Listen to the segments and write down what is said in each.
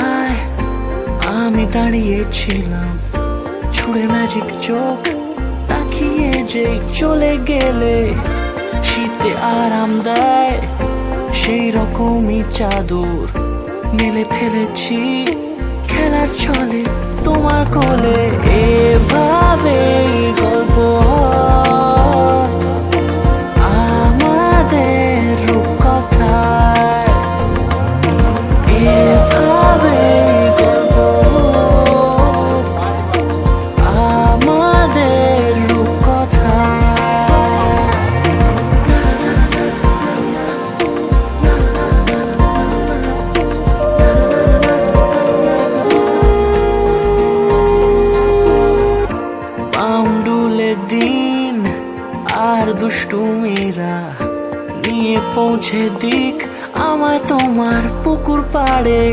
রাস্তায় আমি দাঁড়িয়েছিলাম, ছুড়ে ম্যাজিক চোখ তাকিয়ে যে চলে গেলে শীতে আরাম দেয় সেই রকমই চাদর মেলে ফেলেছি খেলার ছলে তোমার কোলে। এভাবে গল্প হয় আমাদের রূপকথায়, এভাবে গল্প আমাদের রূপকথায়। পাউন্ডুলে দিন আর দুষ্টু মেয়েরা নিয়ে পৌঁছে দিক আমায় তোমার পুকুর পাড়ে।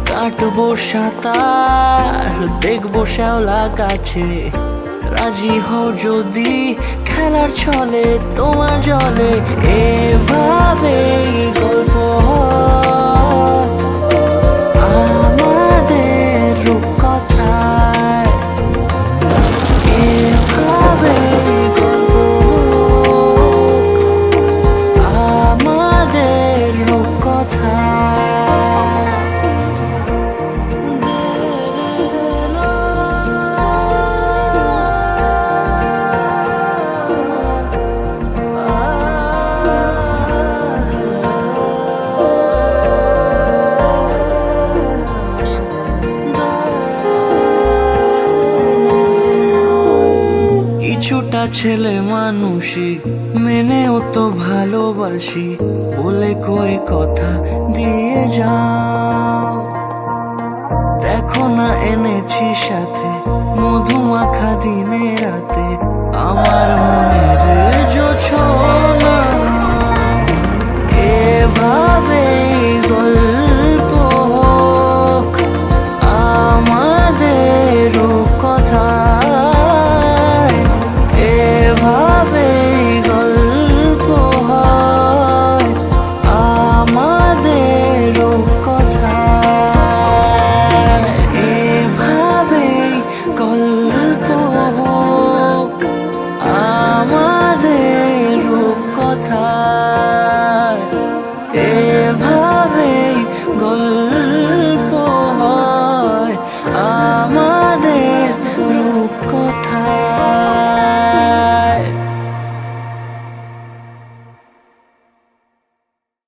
কাটবো সাঁতার, দেখবো শ্যাওলা গাছে, রাজি হও যদি খেলার ছলে তোমার জলে। এভাবেই গল্প হয় আমাদের রূপকথায়, এভাবেই গল্প আমাদের রূপকথায়। কিছুটা ছেলে মানুষই মেনেও তো ভালোবাসি, বলে কই কথা দিয়ে যাও। দেখো না এনেছি সাথে মধুমাখা দিনে রাতে আমার মনের জোছনা। এভাবেই গল্প হোক আমাদের রূপকথায়, এভাবেই গল্প হয় আমাদের রূপকথায়, এভাবেই গল্প হোক আমাদের রূপকথায়।